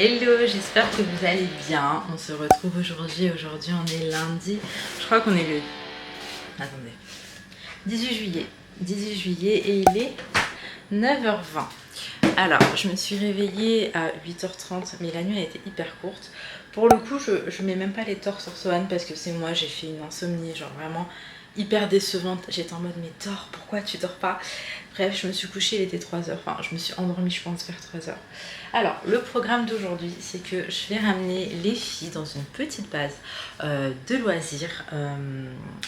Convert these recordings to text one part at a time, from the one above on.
Hello, j'espère que vous allez bien. On se retrouve aujourd'hui. Aujourd'hui, on est lundi. Je crois qu'on est le... Attendez. 18 juillet. 18 juillet et il est 9h20. Alors, je me suis réveillée à 8h30, mais la nuit a été hyper courte. Pour le coup, je mets même pas les torts sur Sohan parce que c'est moi, j'ai fait une insomnie, genre vraiment hyper décevante. J'étais en mode, mais dors, pourquoi tu dors pas? Bref, je me suis couchée, il était 3h. Enfin, je me suis endormie, je pense, vers 3h. Alors, le programme d'aujourd'hui, c'est que je vais ramener les filles dans une petite base de loisirs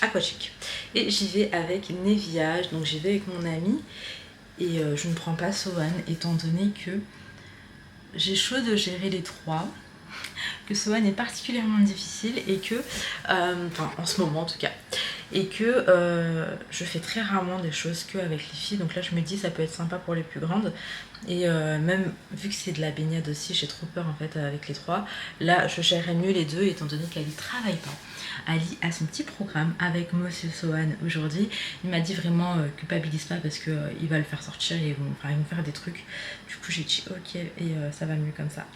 aquatiques. Et j'y vais avec Nevia, donc j'y vais avec mon amie. Et je ne prends pas Sohan, étant donné que j'ai chaud de gérer les trois. Que Sohan est particulièrement difficile et que, enfin en ce moment en tout cas, et que je fais très rarement des choses qu'avec les filles, donc là je me dis ça peut être sympa pour les plus grandes, et même vu que c'est de la baignade aussi, j'ai trop peur en fait avec les trois, là je gérerais mieux les deux étant donné qu'Ali travaille pas. Ali a son petit programme avec Monsieur Sohan aujourd'hui. Il m'a dit vraiment culpabilise pas parce qu'il va le faire sortir et ils vont faire des trucs. Du coup j'ai dit ok et ça va mieux comme ça.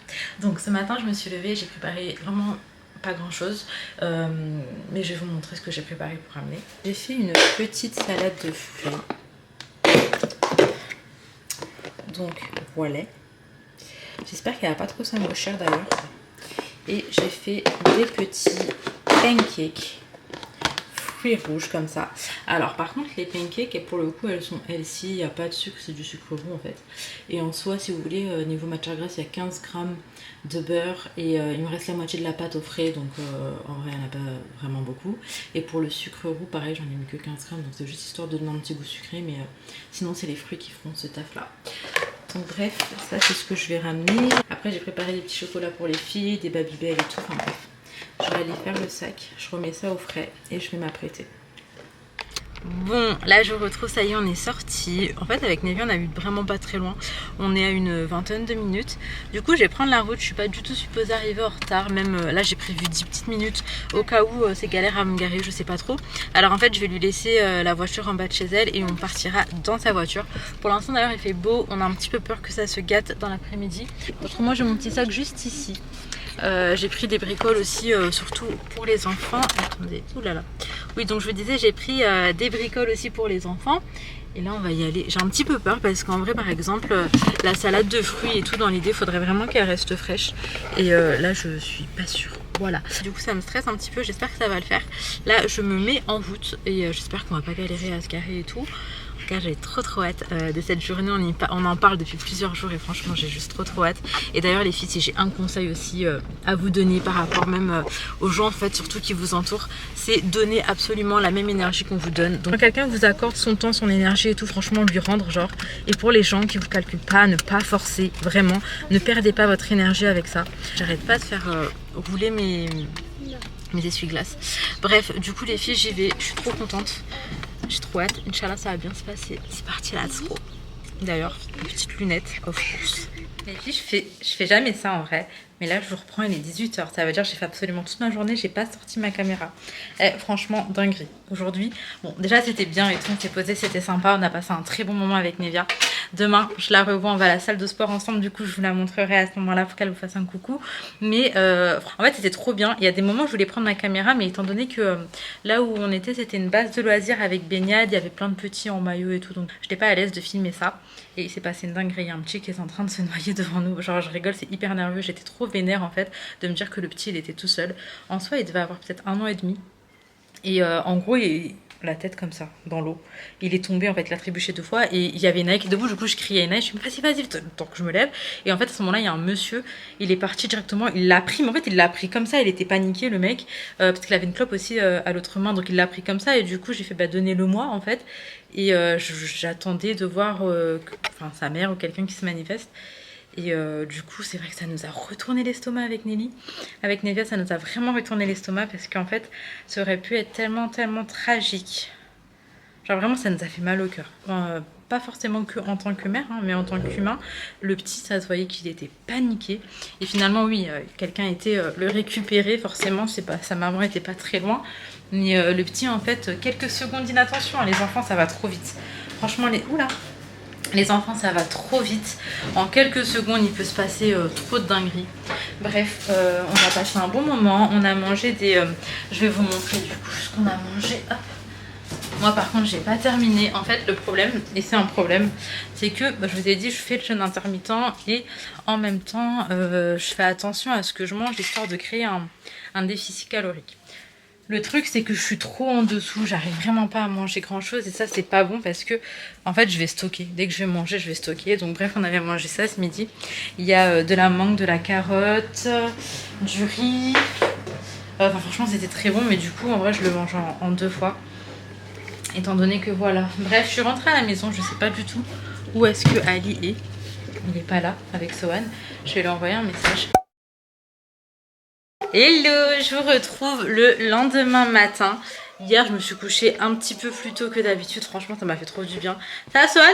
Donc ce matin je me suis levée, j'ai préparé vraiment pas grand chose, mais je vais vous montrer ce que j'ai préparé pour ramener. J'ai fait une petite salade de fruits. Donc voilà. J'espère qu'elle va pas trop s'amochir d'ailleurs. Et j'ai fait des petits pancakes fruits rouges comme ça. Alors par contre les pancakes pour le coup elles-ci il n'y a pas de sucre, c'est du sucre roux en fait. Et en soi si vous voulez niveau matière grasse il y a 15 grammes de beurre et il me reste la moitié de la pâte au frais, donc en vrai il n'y en a pas vraiment beaucoup. Et pour le sucre roux pareil j'en ai mis que 15 grammes, donc c'est juste histoire de donner un petit goût sucré, mais sinon c'est les fruits qui feront ce taf là. Donc bref, ça c'est ce que je vais ramener. Après j'ai préparé des petits chocolats pour les filles, des Babybel et tout, enfin bref. Je vais aller faire le sac, je remets ça au frais et je vais m'apprêter. Bon, là je retrouve, ça y est, on est sorti. En fait avec Nevia on habite vraiment pas très loin. On est à une vingtaine de minutes. Du coup je vais prendre la route, je suis pas du tout supposée arriver en retard. Même là j'ai prévu 10 petites minutes au cas où c'est galère à me garer, je sais pas trop. Alors en fait je vais lui laisser la voiture en bas de chez elle et on partira dans sa voiture. Pour l'instant d'ailleurs il fait beau, on a un petit peu peur que ça se gâte dans l'après-midi. Autrement j'ai mon petit sac juste ici. J'ai pris des bricoles aussi, surtout pour les enfants. Attendez, oulala. Oui, donc je vous disais, j'ai pris des bricoles aussi pour les enfants. Et là, on va y aller. J'ai un petit peu peur parce qu'en vrai, par exemple, la salade de fruits et tout, dans l'idée, il faudrait vraiment qu'elle reste fraîche. Et là, je suis pas sûre. Voilà. Du coup, ça me stresse un petit peu. J'espère que ça va le faire. Là, je me mets en route et j'espère qu'on va pas galérer à se garer et tout. Car j'ai trop hâte de cette journée, on en parle depuis plusieurs jours et franchement j'ai juste trop hâte. Et d'ailleurs les filles, si j'ai un conseil aussi à vous donner par rapport même aux gens en fait surtout qui vous entourent, c'est donner absolument la même énergie qu'on vous donne. Donc quand quelqu'un vous accorde son temps, son énergie et tout, franchement lui rendre genre. Et pour les gens qui vous calculent pas, ne pas forcer, vraiment, ne perdez pas votre énergie avec ça. J'arrête pas de faire rouler mes essuie-glaces. Bref, du coup les filles j'y vais, je suis trop contente. J'ai trop hâte, Inch'Allah ça va bien se passer. C'est parti, let's go. D'ailleurs, une petite lunette, of course. Les filles, je fais jamais ça en vrai. Mais là, je vous reprends, il est 18h. Ça veut dire que j'ai fait absolument toute ma journée. J'ai pas sorti ma caméra. Franchement, dinguerie. Aujourd'hui, bon, déjà c'était bien et tout. On s'est posé, c'était sympa. On a passé un très bon moment avec Nevia. Demain, je la revois. On va à la salle de sport ensemble. Du coup, je vous la montrerai à ce moment-là pour qu'elle vous fasse un coucou. Mais en fait, c'était trop bien. Il y a des moments où je voulais prendre ma caméra, mais étant donné que là où on était, c'était une base de loisirs avec baignade. Il y avait plein de petits en maillot et tout. Donc, je n'étais pas à l'aise de filmer ça. Et il s'est passé une dinguerie. Il y a un petit qui est en train de se noyer devant nous. Genre, je rigole, c'est hyper nerveux. J'étais trop vénère en fait de me dire que le petit il était tout seul. En soi, il devait avoir peut-être 1 an et demi. Et en gros, la tête comme ça, dans l'eau. Il est tombé, en fait, il a trébuché 2 fois. Et il y avait Nike debout, du coup, je criais à Nike. Je me dis, vas-y, tant que je me lève. Et en fait, à ce moment-là, il y a un monsieur, il est parti directement. Il l'a pris, mais en fait, il l'a pris comme ça. Il était paniqué, le mec, parce qu'il avait une clope aussi à l'autre main. Donc, il l'a pris comme ça. Et du coup, j'ai fait, bah, donnez-le-moi, en fait. Et j'attendais de voir sa mère ou quelqu'un qui se manifeste. Et du coup, c'est vrai que ça nous a retourné l'estomac avec Nelly. Avec Nevia, ça nous a vraiment retourné l'estomac parce qu'en fait, ça aurait pu être tellement tragique. Genre vraiment, ça nous a fait mal au cœur. Pas forcément que en tant que mère, hein, mais en tant qu'humain. Le petit, ça se voyait qu'il était paniqué. Et finalement, oui, quelqu'un était le récupérer. Forcément, c'est pas, sa maman était pas très loin. Mais le petit, en fait, quelques secondes d'inattention. Les enfants, ça va trop vite. Franchement, oula, Les enfants, ça va trop vite. En quelques secondes, il peut se passer trop de dingueries. Bref, on a passé un bon moment. On a mangé des... je vais vous montrer du coup ce qu'on a mangé. Hop. Moi, par contre, j'ai pas terminé. En fait, le problème, et c'est un problème, c'est que, je vous ai dit, je fais le jeûne intermittent et en même temps, je fais attention à ce que je mange, histoire de créer un déficit calorique. Le truc, c'est que je suis trop en dessous, j'arrive vraiment pas à manger grand chose et ça, c'est pas bon parce que, en fait, je vais stocker. Dès que je vais manger, je vais stocker. Donc, bref, on avait mangé ça ce midi. Il y a de la mangue, de la carotte, du riz. Enfin, franchement, c'était très bon, mais du coup, en vrai, je le mange en 2 fois. Étant donné que voilà. Bref, je suis rentrée à la maison, je sais pas du tout où est-ce que Ali est. Il est pas là avec Sohan. Je vais lui envoyer un message. Hello, je vous retrouve le lendemain matin. Hier, je me suis couchée un petit peu plus tôt que d'habitude. Franchement, ça m'a fait trop du bien. Ça va, Sohan?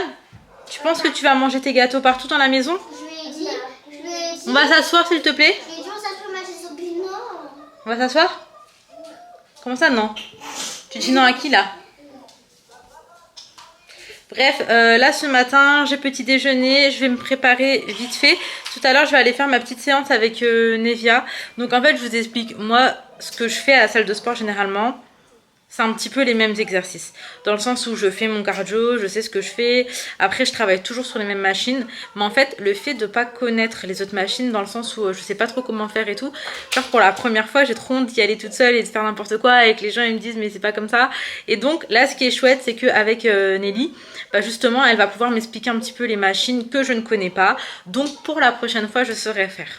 Tu penses que tu vas manger tes gâteaux partout dans la maison? Je lui ai dit. On va s'asseoir, s'il te plaît. Je lui ai dit, on s'assoit manger son bilan. On va s'asseoir? Comment ça, non? Tu dis non à qui, là? Bref, là ce matin, j'ai petit déjeuner, je vais me préparer vite fait. Tout à l'heure, je vais aller faire ma petite séance avec Nevia. Donc en fait, je vous explique, moi, ce que je fais à la salle de sport généralement, c'est un petit peu les mêmes exercices. Dans le sens où je fais mon cardio, je sais ce que je fais. Après, je travaille toujours sur les mêmes machines. Mais en fait, le fait de ne pas connaître les autres machines, dans le sens où je sais pas trop comment faire et tout. Genre pour la première fois, j'ai trop honte d'y aller toute seule et de faire n'importe quoi. Et que les gens ils me disent mais c'est pas comme ça. Et donc là, ce qui est chouette, c'est qu'avec Nelly, justement, elle va pouvoir m'expliquer un petit peu les machines que je ne connais pas. Donc pour la prochaine fois, je saurai faire.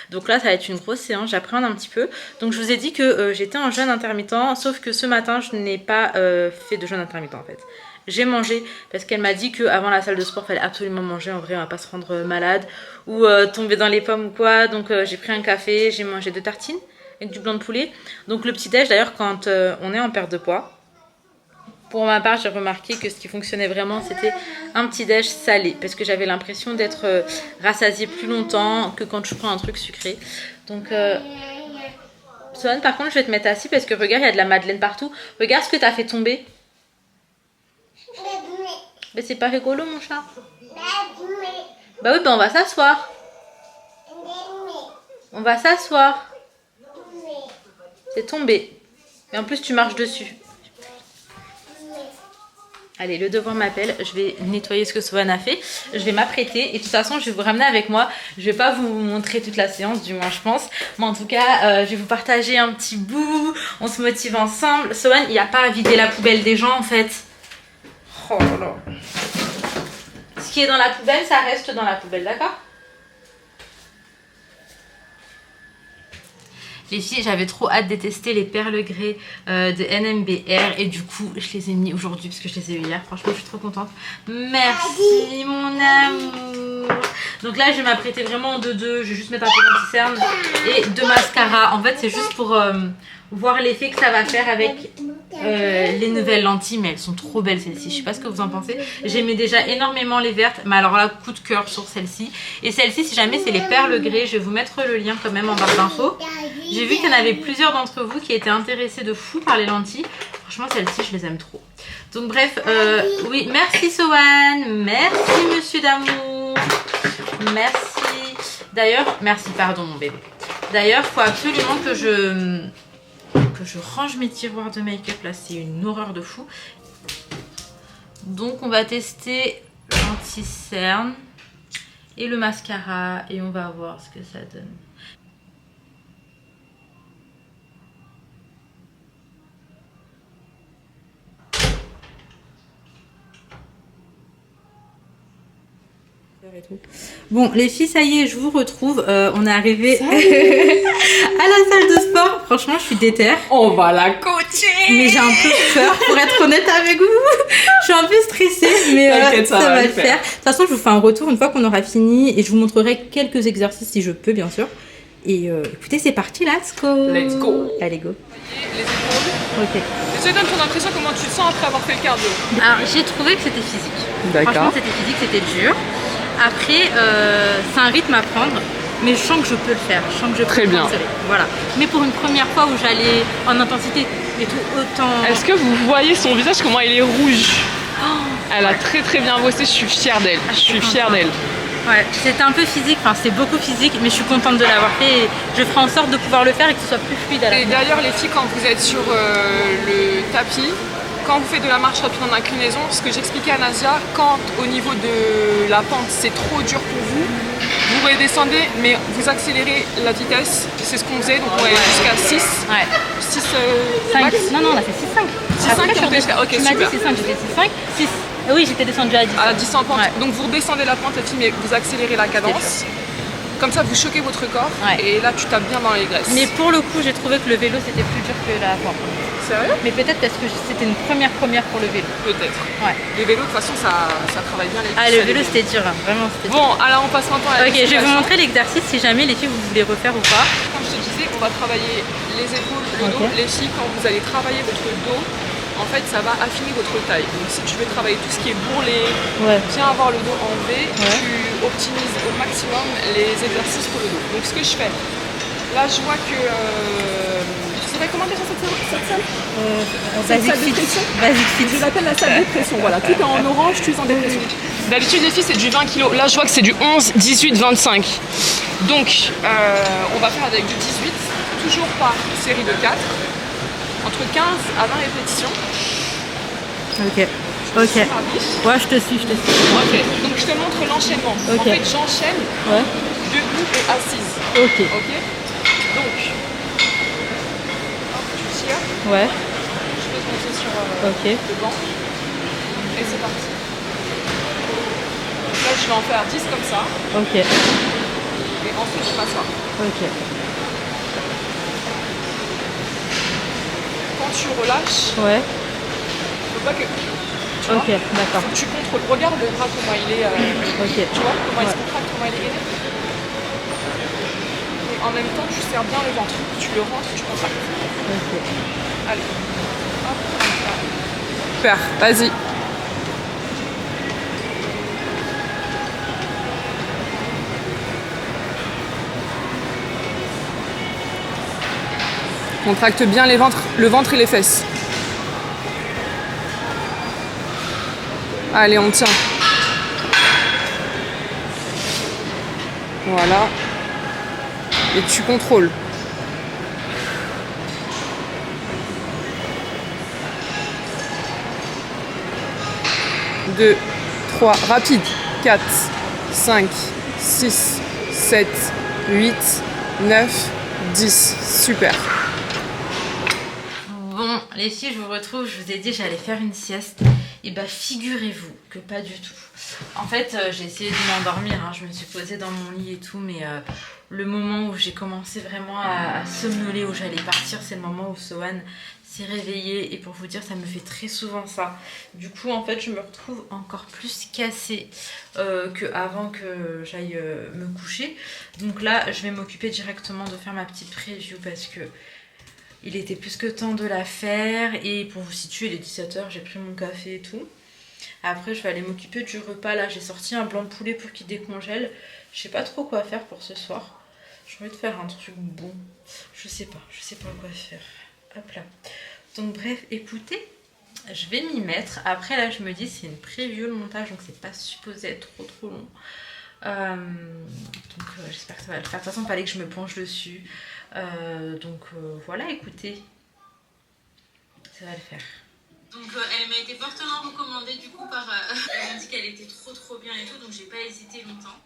Donc là, ça va être une grosse séance, j'appréhende un petit peu. Donc je vous ai dit que j'étais en jeûne intermittent, sauf que ce matin, je n'ai pas fait de jeûne intermittent en fait. J'ai mangé parce qu'elle m'a dit qu'avant la salle de sport, il fallait absolument manger. En vrai, on va pas se rendre malade ou tomber dans les pommes ou quoi. Donc j'ai pris un café, j'ai mangé 2 tartines avec du blanc de poulet. Donc le petit-déj, d'ailleurs, quand on est en perte de poids, pour ma part, j'ai remarqué que ce qui fonctionnait vraiment, c'était un petit-déj salé. Parce que j'avais l'impression d'être rassasiée plus longtemps que quand je prends un truc sucré. Donc, Sohan, par contre, je vais te mettre assis parce que regarde, il y a de la madeleine partout. Regarde ce que tu as fait tomber. Mais c'est pas rigolo, mon chat. Bah oui, bah on va s'asseoir. On va s'asseoir. C'est tombé. Et en plus, tu marches dessus. Allez, le devoir m'appelle, je vais nettoyer ce que Sohan a fait, je vais m'apprêter et de toute façon je vais vous ramener avec moi. Je vais pas vous montrer toute la séance, du moins je pense, mais en tout cas je vais vous partager un petit bout, on se motive ensemble. Sohan, il n'y a pas à vider la poubelle des gens en fait. Oh là là. Ce qui est dans la poubelle, ça reste dans la poubelle, d'accord? Les filles, j'avais trop hâte de tester les perles grès de NMBR et du coup, je les ai mis aujourd'hui parce que je les ai eu hier. Franchement, je suis trop contente. Merci, mon amour. Donc là, je vais m'apprêter vraiment en 2-2. Je vais juste mettre un peu d'anti-cerne et 2 mascaras. En fait, c'est juste pour voir l'effet que ça va faire avec les nouvelles lentilles. Mais elles sont trop belles, celles-ci. Je sais pas ce que vous en pensez. J'aimais déjà énormément les vertes. Mais alors là, coup de cœur sur celle-ci. Et celle-ci, si jamais c'est les perles grès, je vais vous mettre le lien quand même en barre d'infos. J'ai vu qu'il y en avait plusieurs d'entre vous qui étaient intéressés de fou par les lentilles. Franchement, celles-ci, je les aime trop. Donc bref, oui, merci Sohan. Merci monsieur d'amour. Merci. D'ailleurs, merci, pardon mon bébé. D'ailleurs, il faut absolument que je range mes tiroirs de make-up. Là, c'est une horreur de fou. Donc, on va tester l'anti-cerne et le mascara. Et on va voir ce que ça donne. Bon les filles, ça y est, je vous retrouve. On est arrivé à la salle de sport. Franchement, je suis déter. On va la coacher. Mais j'ai un peu peur, pour être honnête avec vous. Je suis un peu stressée, mais ça va le faire. De toute façon, je vous fais un retour une fois qu'on aura fini et je vous montrerai quelques exercices si je peux, bien sûr. Et écoutez, c'est parti, let's go. Let's go. Allez, go. Les épaules. Ok. Déjà, donne ton impression, comment tu te sens après avoir fait le cardio? Alors, j'ai trouvé que c'était physique. D'accord. Franchement, c'était physique, c'était dur. Après, c'est un rythme à prendre, mais je sens que je peux le faire. Je sens que je peux Très bien. Voilà. Mais pour une première fois où j'allais en intensité et tout autant. Est-ce que vous voyez son visage, comment il est rouge? Oh, Elle a très très bien bossé, je suis fière d'elle. Je suis fière d'elle. Ouais, c'était un peu physique, enfin c'était beaucoup physique, mais je suis contente de l'avoir fait et je ferai en sorte de pouvoir le faire et que ce soit plus fluide à la Et fin. d'ailleurs les filles, quand vous êtes sur le tapis, quand vous faites de la marche rapide en inclinaison, ce que j'expliquais à Nasia, quand au niveau de la pente c'est trop dur pour vous, vous redescendez mais vous accélérez la vitesse, c'est ce qu'on faisait, donc on va aller jusqu'à 6. Ouais. 6 5. max. Non, on a fait 6-5. 6-5 et on descend. Ok, tu m'as dit super. 6-5, j'ai fait 6-5. 6. Oui, j'étais descendue à 10. À 10 en pente. Ouais. Donc vous redescendez la pente, les filles, mais vous accélérez la cadence. Comme ça, vous choquez votre corps. Ouais. Et là, tu tapes bien dans les graisses. Mais pour le coup, j'ai trouvé que le vélo c'était plus dur que la pente. Sérieux? Mais peut-être parce que c'était une première pour le vélo. Peut-être. Ouais. Les vélos, de toute façon, ça travaille bien les Ah, cuisses. le vélo c'était dur, hein. Vraiment c'était dur. Bon, alors on passe maintenant à la Ok, je vais vous musculation. montrer l'exercice si jamais les filles vous voulez refaire ou pas. Comme je te disais, on va travailler les épaules, le dos. Les filles, quand vous allez travailler votre dos, en fait, ça va affiner votre taille. Donc si tu veux travailler tout ce qui est bourrelet, bien avoir le dos en V, tu optimises au maximum les exercices pour le dos. Donc ce que je fais, là je vois que... tu saurais comment dire cette salle? Basic salle de fit. pression. Basic fit. Je l'appelle la salle de pression, voilà. Tout est en orange, tu es en dépression. D'habitude les filles c'est du 20 kg. Là je vois que c'est du 11, 18, 25. Donc on va faire avec du 18, toujours par série de 4. Entre 15 à 20 répétitions. Ok. Ok. Ouais, je te suis. Ok. Donc je te montre l'enchaînement. Ok. En fait, j'enchaîne Ouais. debout et assise. Ok. Ok. Donc, hop, tu tires. Ouais. Je peux te monter sur Ok. le banc. Et c'est parti. Donc là, je vais en faire 10 comme ça. Ok. Et ensuite, je m'assois. Ok. Quand tu relâches, Ouais. faut pas que. Tu vois, Ok, d'accord. faut que tu contrôles. Regarde le bras comment il est. Ok. Tu vois comment il se contracte, comment il est gainé. Et en même temps, tu serres bien le ventre. Tu le rentres, tu contractes. Ok. Allez. Hop, comme ça. Super, vas-y. Contracte bien le ventre et les fesses. Allez, on tient. Voilà. Et tu contrôles. Deux, 3, rapide. 4, 5, 6, 7, 8, 9, 10. Super. Bon, les filles, je vous retrouve. Je vous ai dit j'allais faire une sieste. Et bah, figurez-vous que pas du tout. En fait, j'ai essayé de m'endormir. Hein. Je me suis posée dans mon lit et tout. Mais le moment où j'ai commencé vraiment à somnoler, où j'allais partir, c'est le moment où Sohan s'est réveillé. Et pour vous dire, ça me fait très souvent ça. Du coup, en fait, je me retrouve encore plus cassée qu'avant que j'aille me coucher. Donc là, je vais m'occuper directement de faire ma petite preview parce que il était plus que temps de la faire. Et pour vous situer, il est 17h, j'ai pris mon café et tout. Après, je vais aller m'occuper du repas. Là, j'ai sorti un blanc de poulet pour qu'il décongèle. Je sais pas trop quoi faire pour ce soir. J'ai envie de faire un truc bon. Je sais pas quoi faire. Hop là. Donc bref, écoutez, je vais m'y mettre. Après, là, je me dis, c'est une preview le montage, donc c'est pas supposé être trop long. J'espère que ça va le faire. De toute façon, il fallait que je me penche dessus. Voilà, écoutez, ça va le faire. Donc elle m'a été fortement recommandée du coup par... elle m'a dit qu'elle était trop bien et tout, donc j'ai pas hésité longtemps.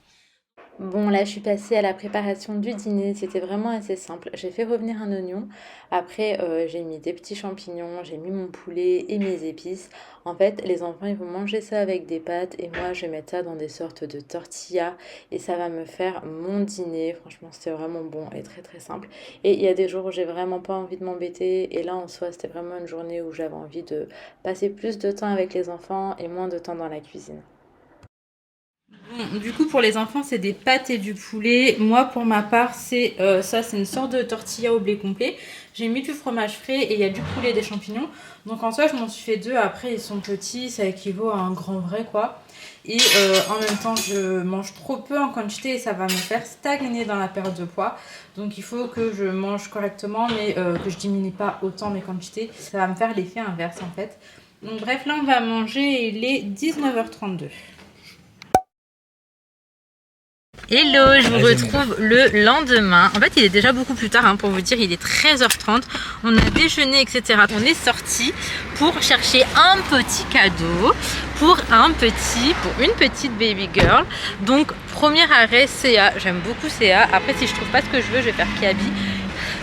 Bon, là je suis passée à la préparation du dîner, c'était vraiment assez simple. J'ai fait revenir un oignon, après j'ai mis des petits champignons, j'ai mis mon poulet et mes épices. En fait, les enfants ils vont manger ça avec des pâtes et moi je vais mettre ça dans des sortes de tortillas et ça va me faire mon dîner. Franchement, c'était vraiment bon et très simple. Et il y a des jours où j'ai vraiment pas envie de m'embêter et là en soi, c'était vraiment une journée où j'avais envie de passer plus de temps avec les enfants et moins de temps dans la cuisine. Bon, du coup pour les enfants c'est des pâtes et du poulet. Moi pour ma part c'est ça, c'est une sorte de tortilla au blé complet. J'ai mis du fromage frais et il y a du poulet et des champignons. Donc en soi je m'en suis fait deux, après ils sont petits, ça équivaut à un grand vrai quoi. Et en même temps je mange trop peu en quantité et ça va me faire stagner dans la perte de poids. Donc il faut que je mange correctement mais que je diminue pas autant mes quantités. Ça va me faire l'effet inverse en fait. Donc bref, là on va manger, il est 19h32. Hello, je vous retrouve le lendemain. En fait, il est déjà beaucoup plus tard, hein, pour vous dire, il est 13h30. On a déjeuné, etc. On est sorti pour chercher un petit cadeau pour une petite baby girl. Donc, premier arrêt, CA. J'aime beaucoup CA. Après, si je trouve pas ce que je veux, je vais faire Kiabi.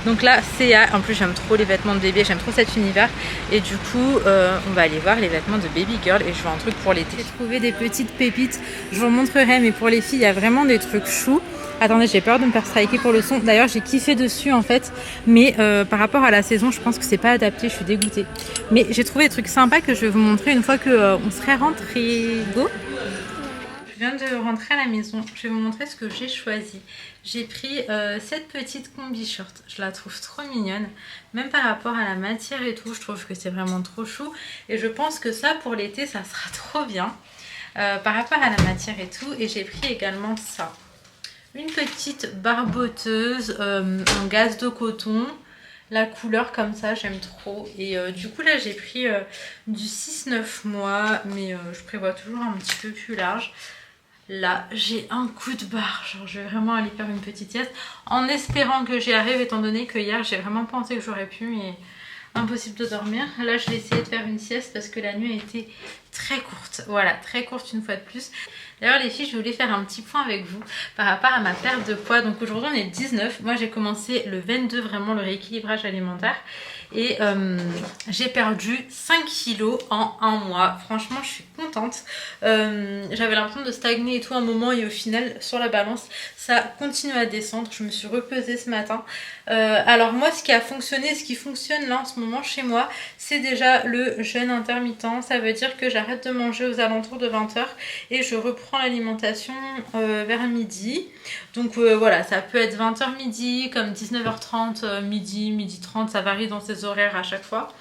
Donc là, CA, en plus j'aime trop les vêtements de bébé, j'aime trop cet univers. Et du coup, on va aller voir les vêtements de baby girl et je veux un truc pour l'été. J'ai trouvé des petites pépites, je vous montrerai, mais pour les filles, il y a vraiment des trucs choux. Attendez, j'ai peur de me faire striker pour le son. D'ailleurs, j'ai kiffé dessus en fait, mais par rapport à la saison, je pense que c'est pas adapté, je suis dégoûtée. Mais j'ai trouvé des trucs sympas que je vais vous montrer une fois que on serait rentré. Go! Je viens de rentrer à la maison, je vais vous montrer ce que j'ai choisi. J'ai pris cette petite combi short, je la trouve trop mignonne. Même par rapport à la matière et tout, je trouve que c'est vraiment trop chou. Et je pense que ça pour l'été, ça sera trop bien. Par rapport à la matière et tout. Et j'ai pris également ça. Une petite barboteuse en gaze de coton. La couleur comme ça, j'aime trop. Et du coup là, j'ai pris du 6-9 mois. Mais je prévois toujours un petit peu plus large. Là, j'ai un coup de barre, genre je vais vraiment aller faire une petite sieste en espérant que j'y arrive étant donné que hier j'ai vraiment pensé que j'aurais pu mais impossible de dormir. Là je vais essayer de faire une sieste parce que la nuit a été très courte, voilà, très courte une fois de plus. D'ailleurs les filles, je voulais faire un petit point avec vous par rapport à ma perte de poids. Donc aujourd'hui on est le 19, moi j'ai commencé le 22 vraiment le rééquilibrage alimentaire. Et j'ai perdu 5 kilos en un mois. Franchement, je suis contente. J'avais l'impression de stagner et tout un moment. Et au final, sur la balance, ça continue à descendre. Je me suis repesée ce matin. Alors moi, ce qui a fonctionné, ce qui fonctionne là en ce moment chez moi, c'est déjà le jeûne intermittent. Ça veut dire que j'arrête de manger aux alentours de 20h. Et je reprends l'alimentation vers midi. Donc voilà, ça peut être 20h midi, comme 19h30, midi 30, ça varie dans ces horaires à chaque fois.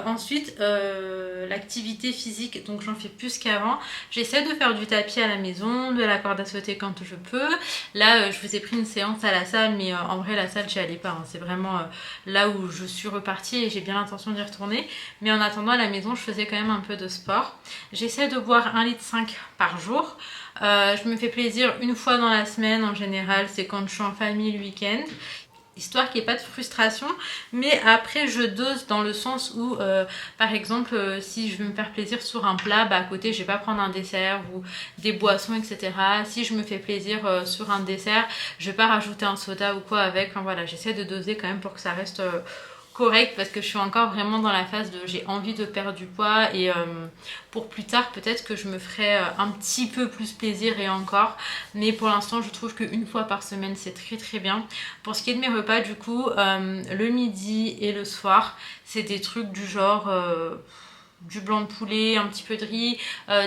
Ensuite, l'activité physique, donc j'en fais plus qu'avant. J'essaie de faire du tapis à la maison, de la corde à sauter quand je peux. Là, je vous ai pris une séance à la salle, mais en vrai, la salle, j'y allais pas. Hein. C'est vraiment là où je suis repartie et j'ai bien l'intention d'y retourner. Mais en attendant, à la maison, je faisais quand même un peu de sport. J'essaie de boire 1,5 litre par jour. Je me fais plaisir une fois dans la semaine en général, c'est quand je suis en famille le week-end. Histoire qu'il n'y ait pas de frustration, mais après je dose dans le sens où par exemple si je veux me faire plaisir sur un plat, bah à côté je vais pas prendre un dessert ou des boissons etc. Si je me fais plaisir sur un dessert, je vais pas rajouter un soda ou quoi avec. Enfin voilà, j'essaie de doser quand même pour que ça reste correct parce que je suis encore vraiment dans la phase de j'ai envie de perdre du poids et pour plus tard peut-être que je me ferai un petit peu plus plaisir et encore, mais pour l'instant je trouve qu'une fois par semaine c'est très très bien. Pour ce qui est de mes repas du coup, le midi et le soir c'est des trucs du genre du blanc de poulet, un petit peu de riz,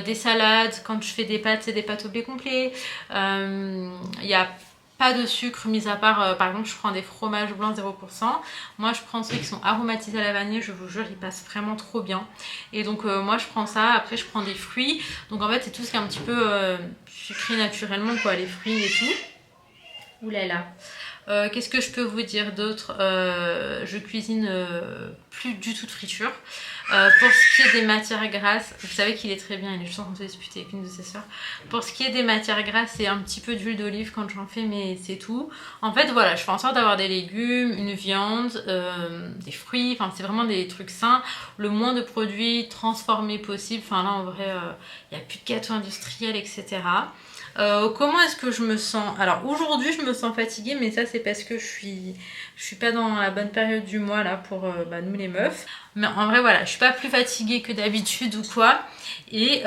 des salades. Quand je fais des pâtes, c'est des pâtes au blé complet. Il y a pas de sucre, mis à part, par exemple, je prends des fromages blancs 0%. Moi, je prends ceux qui sont aromatisés à la vanille, je vous jure, ils passent vraiment trop bien. Et donc, moi, je prends ça. Après, je prends des fruits. Donc, en fait, c'est tout ce qui est un petit peu sucré naturellement, quoi, les fruits et tout. Ouh là là. Qu'est-ce que je peux vous dire d'autre? Je cuisine plus du tout de friture. Pour ce qui est des matières grasses, vous savez qu'il est très bien, il est juste en train de se disputer avec une de ses soeurs. Pour ce qui est des matières grasses, c'est un petit peu d'huile d'olive quand j'en fais, mais c'est tout. En fait, voilà, je fais en sorte d'avoir des légumes, une viande, des fruits, enfin c'est vraiment des trucs sains, le moins de produits transformés possible. Enfin là, en vrai, il n'y a plus de gâteaux industriels, etc. Comment est-ce que je me sens? Alors aujourd'hui je me sens fatiguée, mais ça c'est parce que je suis pas dans la bonne période du mois là pour nous les meufs. Mais en vrai voilà, je suis pas plus fatiguée que d'habitude ou quoi. Et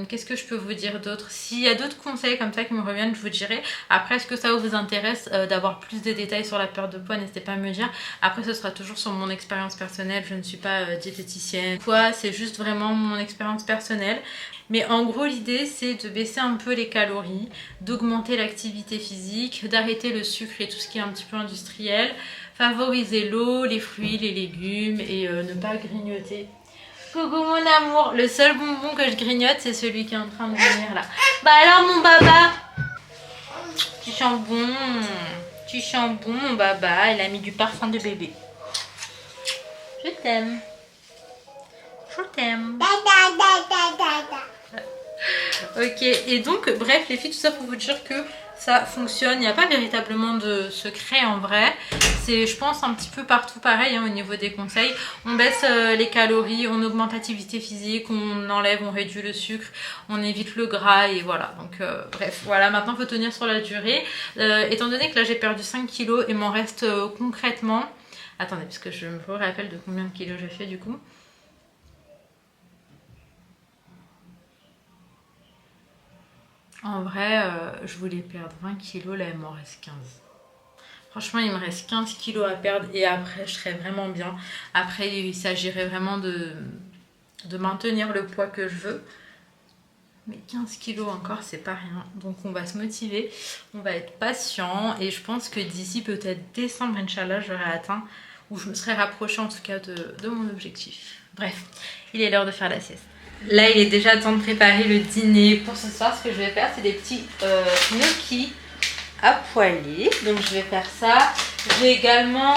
qu'est-ce que je peux vous dire d'autre? S'il y a d'autres conseils comme ça qui me reviennent, je vous dirai. Après, est-ce que ça vous intéresse d'avoir plus de détails sur la perte de poids? N'hésitez pas à me dire. Après, ce sera toujours sur mon expérience personnelle. Je ne suis pas diététicienne. Quoi, c'est juste vraiment mon expérience personnelle. Mais en gros, l'idée, c'est de baisser un peu les calories, d'augmenter l'activité physique, d'arrêter le sucre et tout ce qui est un petit peu industriel, favoriser l'eau, les fruits, les légumes et ne pas grignoter. Coucou mon amour, le seul bonbon que je grignote, c'est celui qui est en train de venir là. Bah alors mon baba, tu sens bon mon baba, il a mis du parfum de bébé. Je t'aime. Je t'aime. Ok, et donc, bref, les filles, tout ça pour vous dire que ça fonctionne. Il n'y a pas véritablement de secret en vrai. C'est, je pense, un petit peu partout pareil hein, au niveau des conseils. On baisse les calories, on augmente l'activité physique, on enlève, on réduit le sucre, on évite le gras et voilà. Donc, bref, voilà, maintenant il faut tenir sur la durée. Étant donné que là j'ai perdu 5 kilos, il m'en reste concrètement... Attendez, parce que je me rappelle de combien de kilos j'ai fait du coup. En vrai, je voulais perdre 20 kilos, là il m'en reste 15. Franchement, il me reste 15 kilos à perdre et après, je serai vraiment bien. Après, il s'agirait vraiment de maintenir le poids que je veux. Mais 15 kilos encore, c'est pas rien. Donc, on va se motiver, on va être patient. Et je pense que d'ici peut-être décembre, Inch'Allah, j'aurai atteint, ou je me serai rapprochée en tout cas de mon objectif. Bref, il est l'heure de faire la sieste. Là, il est déjà temps de préparer le dîner pour ce soir. Ce que je vais faire, c'est des petits gnocchis à poêler. Donc, je vais faire ça. J'ai également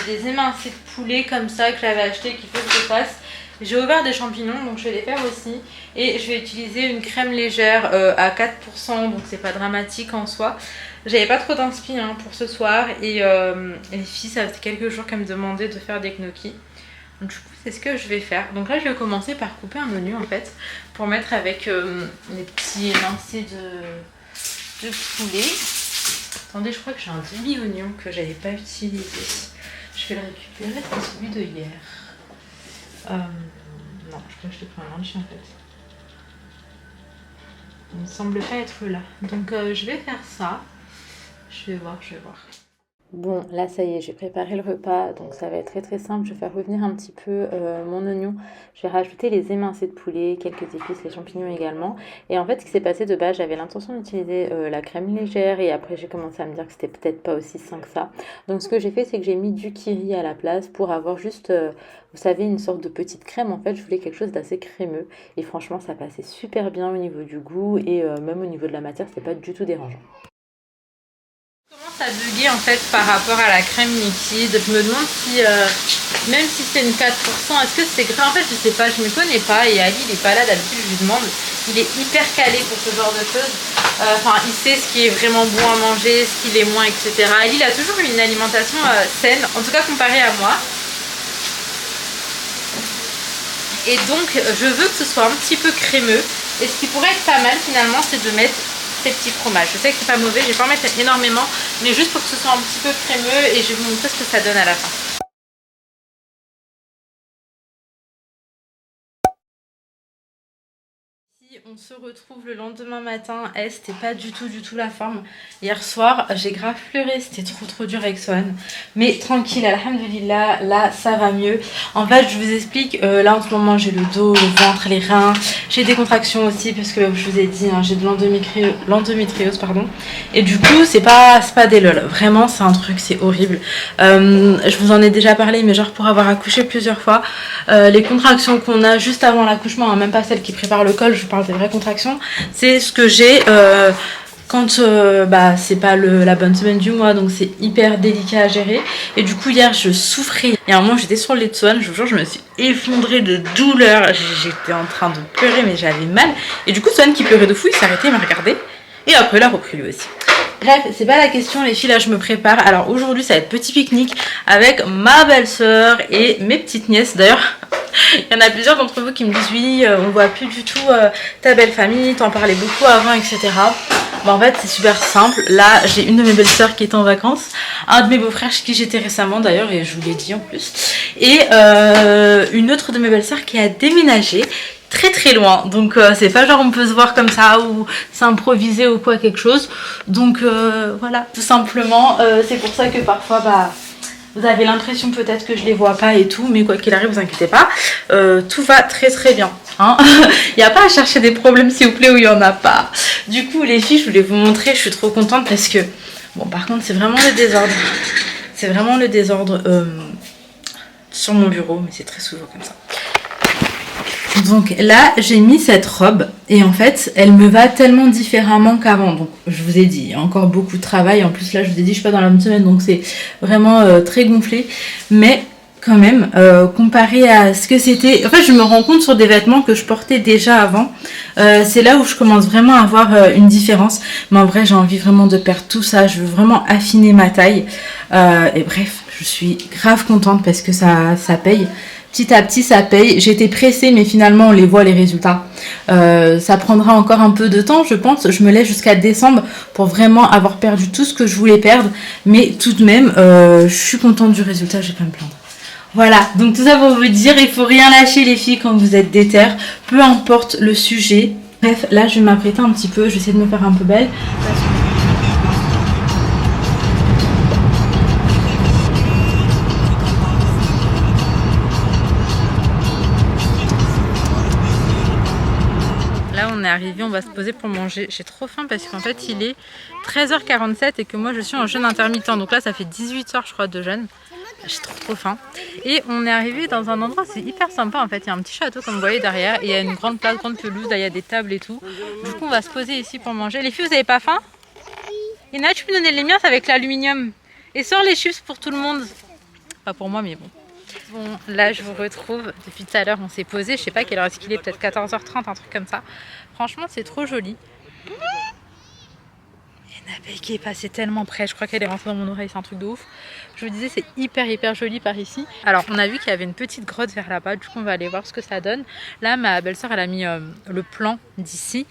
des émincés de poulet comme ça que j'avais acheté qu'il faut que je fasse. J'ai ouvert des champignons, donc je vais les faire aussi. Et je vais utiliser une crème légère à 4%, donc c'est pas dramatique en soi. J'avais pas trop d'inspi hein, pour ce soir. Et les filles, ça fait quelques jours qu'elles me demandaient de faire des gnocchis. Donc, du coup, c'est ce que je vais faire. Donc là, je vais commencer par couper un oignon en fait, pour mettre avec les petits émincés de poulet. Attendez, je crois que j'ai un demi-oignon que j'avais pas utilisé. Je vais le récupérer, c'est celui de hier. Non, je crois que je l'ai pris un lunch en fait. Il ne semble pas être là. Donc je vais faire ça. Je vais voir. Bon, là ça y est, j'ai préparé le repas, donc ça va être très très simple. Je vais faire revenir un petit peu mon oignon. Je vais rajouter les émincés de poulet, quelques épices, les champignons également. Et en fait, ce qui s'est passé de base, j'avais l'intention d'utiliser la crème légère et après j'ai commencé à me dire que c'était peut-être pas aussi sain que ça. Donc ce que j'ai fait, c'est que j'ai mis du kiri à la place pour avoir juste, vous savez, une sorte de petite crème. En fait, je voulais quelque chose d'assez crémeux et franchement, ça passait super bien au niveau du goût et même au niveau de la matière, c'était pas du tout dérangeant. À bugger en fait par rapport à la crème liquide. Je me demande si même si c'est une 4%, est-ce que c'est grave? En fait je sais pas, je me connais pas et Ali il est pas là d'habitude, je lui demande, il est hyper calé pour ce genre de choses. Enfin il sait ce qui est vraiment bon à manger, ce qui l'est moins, etc. Ali il a toujours eu une alimentation saine, en tout cas comparée à moi. Et donc je veux que ce soit un petit peu crémeux. Et ce qui pourrait être pas mal finalement, c'est de mettre ces petits fromages. Je sais que c'est pas mauvais, je vais pas en mettre énormément, mais juste pour que ce soit un petit peu crémeux et je vais vous montrer ce que ça donne à la fin. On se retrouve le lendemain matin. C'était pas du tout la forme. Hier soir, j'ai grave pleuré. C'était trop dur avec Swan. Mais tranquille, alhamdoulilah, là, ça va mieux. En fait, je vous explique. Là, en ce moment, j'ai le dos, le ventre, les reins. J'ai des contractions aussi parce que, je vous ai dit, hein, j'ai de l'endométriose, pardon. Et du coup, c'est pas des lol. Vraiment, c'est un truc, c'est horrible. Je vous en ai déjà parlé, mais genre pour avoir accouché plusieurs fois, les contractions qu'on a juste avant l'accouchement, hein, même pas celles qui préparent le col, je parle des vraies contractions, c'est ce que j'ai quand c'est pas la bonne semaine du mois, donc c'est hyper délicat à gérer. Et du coup hier je souffrais, et à un moment j'étais sur le lit de Swan, je vous jure je me suis effondrée de douleur, j'étais en train de pleurer mais j'avais mal, et du coup Swan qui pleurait de fou, il s'arrêtait, il m'a regardé et après il a repris lui aussi. Bref, c'est pas la question les filles, là je me prépare. Alors aujourd'hui ça va être petit pique-nique avec ma belle-sœur et mes petites nièces. D'ailleurs, il y en a plusieurs d'entre vous qui me disent oui, on voit plus du tout ta belle famille, t'en parlais beaucoup avant, etc. Bon, en fait c'est super simple. Là j'ai une de mes belles-sœurs qui est en vacances, un de mes beaux-frères chez qui j'étais récemment d'ailleurs et je vous l'ai dit en plus, et une autre de mes belles-sœurs qui a déménagé très loin, donc c'est pas genre on peut se voir comme ça ou s'improviser ou quoi quelque chose, donc voilà, tout simplement. C'est pour ça que parfois vous avez l'impression peut-être que je les vois pas et tout, mais quoi qu'il arrive vous inquiétez pas, tout va très bien, hein. Il n'y a pas à chercher des problèmes s'il vous plaît où il y en a pas. Du coup les filles, je voulais vous montrer, je suis trop contente parce que bon, par contre c'est vraiment le désordre sur mon bureau, mais c'est très souvent comme ça. Donc là j'ai mis cette robe et en fait elle me va tellement différemment qu'avant. Donc je vous ai dit, il y a encore beaucoup de travail. En plus là je vous ai dit je suis pas dans la bonne semaine, donc c'est vraiment très gonflé. Mais quand même, comparé à ce que c'était. En fait, je me rends compte sur des vêtements que je portais déjà avant. C'est là où je commence vraiment à avoir une différence. Mais en vrai, j'ai envie vraiment de perdre tout ça. Je veux vraiment affiner ma taille. Et bref, je suis grave contente parce que ça paye. Petit à petit, ça paye. J'étais pressée, mais finalement, on les voit les résultats. Ça prendra encore un peu de temps, je pense. Je me laisse jusqu'à décembre pour vraiment avoir perdu tout ce que je voulais perdre. Mais tout de même, je suis contente du résultat. Je vais pas me plaindre. Voilà, donc tout ça pour vous dire, il faut rien lâcher les filles quand vous êtes déter, peu importe le sujet. Bref, là je vais m'apprêter un petit peu, je vais essayer de me faire un peu belle. Là on est arrivé, on va se poser pour manger. J'ai trop faim parce qu'en fait il est 13h47 et que moi je suis en jeûne intermittent. Donc là ça fait 18 h je crois de jeûne. J'ai trop faim. Et on est arrivé dans un endroit, c'est hyper sympa en fait. Il y a un petit château comme vous voyez derrière. Et il y a une grande place, grande pelouse. Là il y a des tables et tout. Du coup on va se poser ici pour manger. Les filles, vous avez pas faim? Ina, tu peux me donner les miens avec l'aluminium. Et sors les chips pour tout le monde. Pas pour moi mais bon. Bon, là je vous retrouve. Depuis tout à l'heure on s'est posé. Je sais pas quelle heure est-ce qu'il est, peut-être 14h30, un truc comme ça. Franchement c'est trop joli. Nabeille qui est passée tellement près, je crois qu'elle est rentrée dans mon oreille, c'est un truc de ouf. Je vous disais, c'est hyper joli par ici. Alors on a vu qu'il y avait une petite grotte vers là-bas, du coup on va aller voir ce que ça donne. Là ma belle-sœur elle a mis le plan d'ici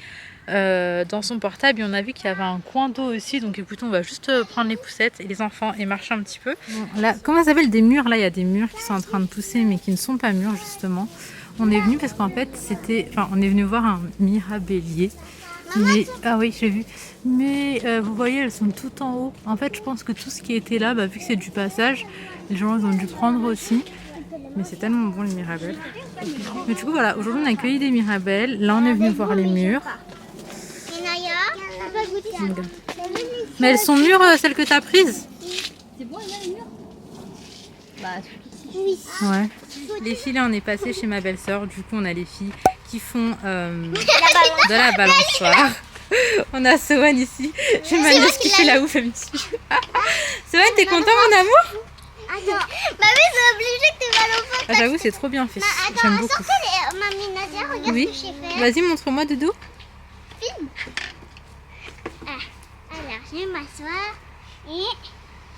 dans son portable et on a vu qu'il y avait un coin d'eau aussi. Donc écoutez, on va juste prendre les poussettes et les enfants et marcher un petit peu. Bon, là, comment ça s'appelle, des murs? Là il y a des murs qui sont en train de pousser mais qui ne sont pas mûrs justement. On est venu parce qu'en fait on est venu voir un mirabellier. Mais, ah oui, j'ai vu. Mais vous voyez, elles sont toutes en haut. En fait, je pense que tout ce qui était là, vu que c'est du passage, les gens ils ont dû prendre aussi. Mais c'est tellement bon les mirabelles. Mais du coup, voilà, aujourd'hui on a accueilli des mirabelles. Là, on est venu voir les murs. Mais elles sont mûres, celles que tu as prises? C'est bon, il y a les mûres? Oui. Ouais. Les filles, là, on est passé chez ma belle-sœur. Du coup, on a les filles qui font de la balançoire. On a Sohan ici. J'ai ma nièce qui fait la ouf, un petit jeu. Sohan, t'es content, mon amour? Attends, bah oui, c'est obligé que tu vas le faire. J'avoue, c'est trop bien fait. J'aime beaucoup. Mamie Nadia, regarde oui. ce que j'ai fait. Vas-y, montre-moi, Doudou. Film. Alors, je vais m'asseoir et...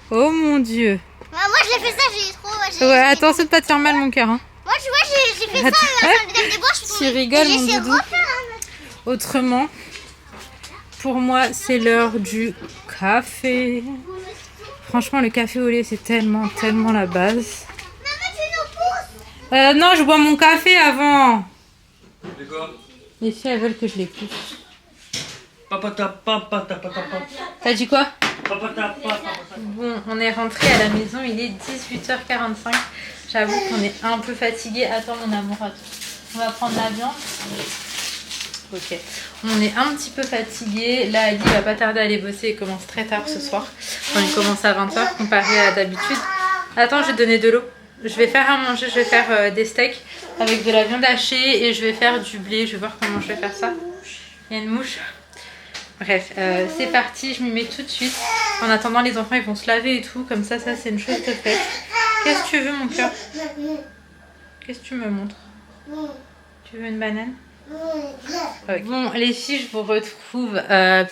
Oh mon Dieu. Moi, je l'ai fait ça, j'ai trop... Ouais, attention de pas te faire mal, mon cœur. Hein. Moi, tu vois, j'ai fait ça à la salle des bois. Tu rigoles, mon Doudou. Autrement, pour moi, c'est l'heure du café. Franchement, le café au lait, c'est tellement la base. Non, je bois mon café avant. Les filles, elles veulent que je les pousse. T'as dit quoi? Bon, on est rentré à la maison, il est 18h45. J'avoue qu'on est un peu fatigué. Attends, mon amour, attends. On va prendre l'avion. Ok. On est un petit peu fatigué. Là, Ali va pas tarder à aller bosser. Il commence très tard ce soir. Enfin, il commence à 20h comparé à d'habitude. Attends, je vais te donner de l'eau. Je vais faire à manger. Je vais faire des steaks avec de la viande hachée et je vais faire du blé. Je vais voir comment je vais faire ça. Il y a une mouche. Bref, c'est parti. Je m'y mets tout de suite. En attendant, les enfants ils vont se laver et tout. Comme ça c'est une chose de faite. Qu'est-ce que tu veux, mon cœur? Qu'est-ce que tu me montres? Tu veux une banane? Okay. Bon les filles, je vous retrouve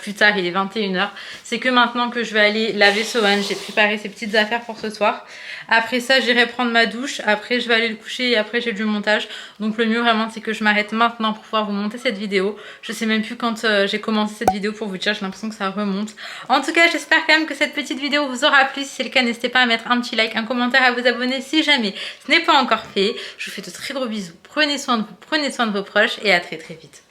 plus tard, il est 21h. C'est que maintenant que je vais aller laver Sohan. J'ai préparé ses petites affaires pour ce soir. Après ça j'irai prendre ma douche. Après je vais aller le coucher et après j'ai du montage. Donc le mieux vraiment c'est que je m'arrête maintenant pour pouvoir vous monter cette vidéo. Je sais même plus quand j'ai commencé cette vidéo pour vous dire. J'ai l'impression que ça remonte. En tout cas j'espère quand même que cette petite vidéo vous aura plu. Si c'est le cas, n'hésitez pas à mettre un petit like, un commentaire, à vous abonner si jamais ce n'est pas encore fait. Je vous fais de très gros bisous. Prenez soin de vous, prenez soin de vos proches et à très vite.